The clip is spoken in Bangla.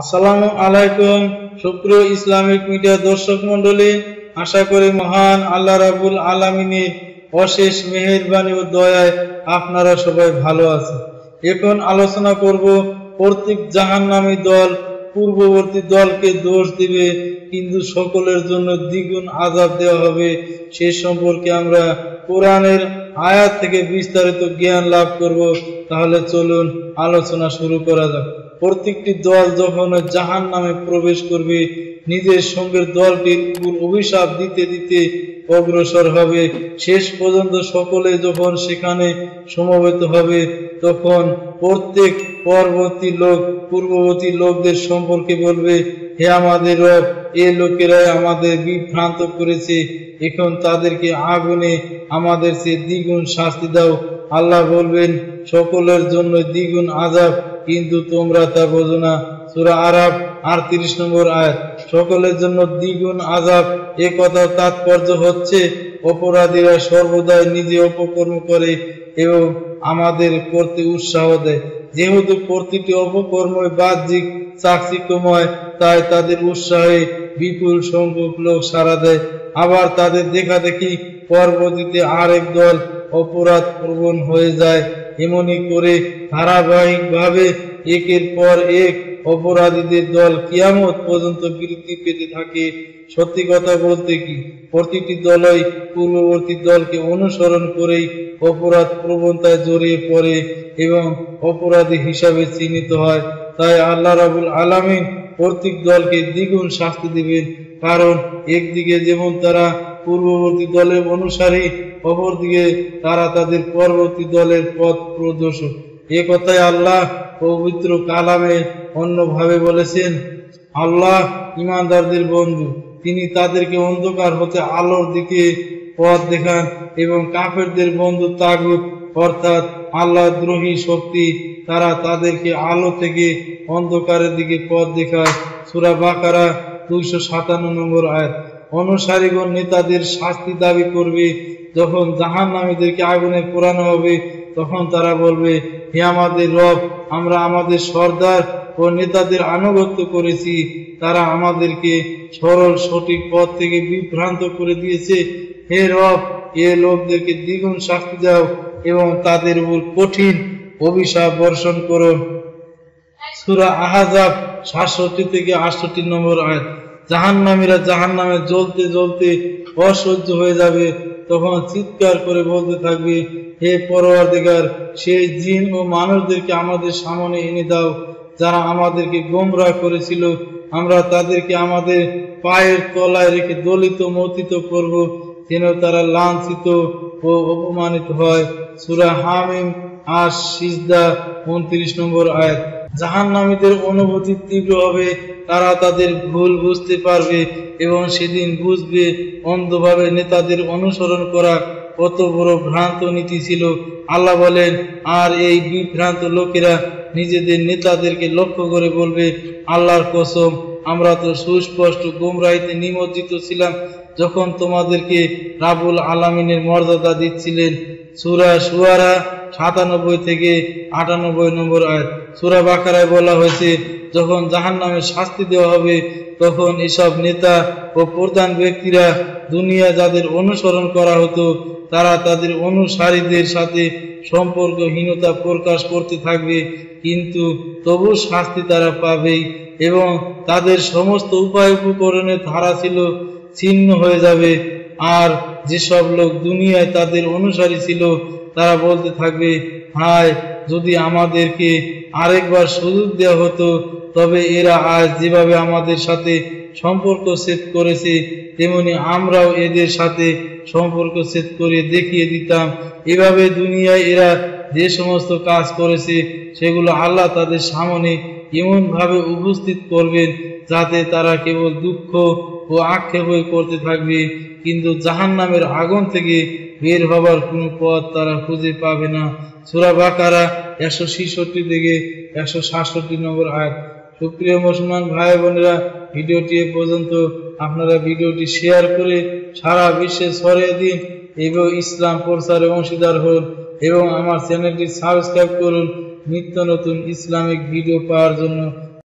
আসসালামু আলাইকুম সুপ্রিয় ইসলামিক মিডিয়া দর্শক মণ্ডলী, আশা করি মহান আল্লাহ রাব্বুল আলামিনের অশেষ মেহেরবানি ও দয়ায় আপনারা সবাই ভালো আছেন। এখন আলোচনা করব প্রত্যেক জাহান্নামী দল পূর্ববর্তী দলকে দোষ দিবে, কিন্তু সকলের জন্য দ্বিগুণ আযাব দেওয়া হবে। সে সম্পর্কে আমরা কোরআনের আয়াত থেকে বিস্তারিত জ্ঞান লাভ করব। তাহলে চলুন আলোচনা শুরু করা যাক। প্রত্যেকটি দল যখন জাহান্নামে প্রবেশ করবে, নিজের সঙ্গের দলটির উপর অভিশাপ দিতে দিতে অগ্রসর হবে। শেষ পর্যন্ত সকলে যখন সেখানে সমবেত হবে, তখন প্রত্যেক পূর্ববর্তী লোকদের সম্পর্কে বলবে, হে আমাদের রব, এ লোকেরাই আমাদের বিভ্রান্ত করেছে, এখন তাদেরকে আগুনে আমাদের চেয়ে দ্বিগুণ শাস্তি দাও। আল্লাহ বলবেন, সকলের জন্য দ্বিগুণ আযাব, কিন্তু তোমরা তা বোঝো না। সূরা আরাফ ৩৮ নম্বর আয়াত। সকলের জন্য দ্বিগুণ আযাব, এ কথার তাৎপর্য হচ্ছে অপরাধীরা সর্বদাই নিজে অপকর্ম করে এবং আমাদের করতে উৎসাহ দেয়। যেহেতু প্রতিটি অপকর্মই বাহ্যিক চাকচিক্যময়, তাই তাদের উৎসাহে বিপুল সংখ্যক লোক সাড়া দেয়। আবার তাদের দেখা দেখি পরবর্তীতে আরেক দল অপরাধ প্রবণ হয়ে যায়। এমনি করে ধারাবাহিকভাবে একের পর এক অপরাধীদের দল কিয়ামত পর্যন্ত বৃদ্ধি পেতে থাকে। সত্যি কথা বলতে কি, প্রতিটি দলই পূর্ববর্তী দলকে অনুসরণ করেই অপরাধ প্রবণতায় জড়িয়ে পড়ে এবং অপরাধী হিসাবে চিহ্নিত হয়। তাই আল্লাহ রাব্বুল আলামিন প্রত্যেক দলকে দ্বিগুণ শাস্তি দিবেন, কারণ একদিকে যেমন তারা পূর্ববর্তী দলের অনুসারী, অপরদিকে তারা তাদের পরবর্তী দলের পথ প্রদর্শক। এ কথাই আল্লাহ পবিত্র কালামে অন্যভাবে বলেছেন, আল্লাহ ঈমানদারদের বন্ধু, তিনি তাদেরকে অন্ধকার হতে আলোর দিকে পথ দেখান, এবং কাফেরদের বন্ধু তাগুত অর্থাৎ আল্লাহ দ্রোহী শক্তি, তারা তাদেরকে আলো থেকে অন্ধকারের দিকে পথ দেখায়। সূরা বাকারা ২৫৭ নম্বর আয়াত। অনুসারীগণ নেতাদের শাস্তি দাবি করবে। যখন জাহান্নামীদেরকে আগুনে পোড়ানো হবে, তখন তারা বলবে, হে আমাদের রব, আমরা আমাদের সর্দার ও নেতাদের আনুগত্য করেছি, তারা আমাদেরকে সরল সঠিক পথ থেকে বিভ্রান্ত করে দিয়েছে। হে রব, এ লোকদেরকে দ্বিগুণ শাস্তি দাও এবং তাদের উপর কঠিন অভিশাপ বর্ষণ করো। সূরা আহজাব ৬৭ থেকে ৬৮ নম্বর আয়াত। জাহান্নামীরা জাহান্নামে জ্বলতে জ্বলতে অসহ্য হয়ে যাবে, তখন চিৎকার করে বলতে থাকবে, হে পরওয়ারদিগার, সেই জিন ও মানুষদেরকে আমাদের সামনে এনে দাও যারা আমাদেরকে গোমরাহ করেছিল। আমরা তাদেরকে আমাদের পায়ের তলায় রেখে দলিত মথিত করব, যেন তারা লাঞ্ছিত ও অপমানিত হয়। সূরা হামিম আস-সিজদা ২৯ নম্বর আয়াত। জাহান্নামীদের অনুভূতি তীব্র হবে, তারা তাদের ভুল বুঝতে পারবে এবং সেদিন বুঝবে অন্ধভাবে নেতাদের অনুসরণ করা কত বড় ভ্রান্ত নীতি ছিল। আল্লাহ বলেন, আর এই বিভ্রান্ত লোকেরা নিজেদের নেতাদেরকে লক্ষ্য করে বলবে, আল্লাহর কসম, আমরা তো সুস্পষ্ট গোমরাহিতে নিমজ্জিত ছিলাম যখন তোমাদেরকে রাব্বুল আলামিনের মর্যাদা দিচ্ছিলেন। সূরা শুআরা ৯৭ থেকে ৯৮ নম্বর আয়াত। সূরা বাকারায় বলা হয়েছে, যখন জাহান্নামে শাস্তি দেওয়া হবে, তখন এসব নেতা ও প্রধান ব্যক্তিরা দুনিয়া যাদের অনুসরণ করা হতো, তারা তাদের অনুসারীদের সাথে সম্পর্কহীনতা প্রকাশ করতে থাকবে, কিন্তু তবু শাস্তি তারা পাবেই এবং তাদের সমস্ত উপায় উপকরণের ধারা ছিন্ন হয়ে যাবে। আর যেসব লোক দুনিয়ায় তাদের অনুসারী ছিল, তারা বলতে থাকবে, হায়, যদি আমাদেরকে আরেকবার সুযোগ দেওয়া হতো, তবে এরা আজ যেভাবে আমাদের সাথে সম্পর্ক ছেদ করেছে, তেমনি আমরাও এদের সাথে সম্পর্ক ছেদ করে দেখিয়ে দিতাম। এভাবে দুনিয়ায় এরা যে সমস্ত কাজ করেছে, সেগুলো আল্লাহ তাদের সামনে এমন ভাবে উপস্থিত করবেন যাতে তারা কেবল দুঃখ ও আক্ষেপই করতে থাকবে, কিন্তু জাহান্নামের আগুন থেকে বের হবার কোনো পথ তারা খুঁজে পাবে না। সূরা বাকারা ১৬৬ থেকে ১৬৭ নম্বর আয়াত। সুপ্রিয় মুসলমান ভাই বোনেরা, ভিডিওটি এ পর্যন্ত। আপনারা ভিডিওটি শেয়ার করে সারা বিশ্বে ছড়িয়ে দিন এবং ইসলাম প্রচারে অংশীদার হন এবং আমার চ্যানেলটি সাবস্ক্রাইব করুন নিত্য নতুন ইসলামিক ভিডিও পাওয়ার জন্য।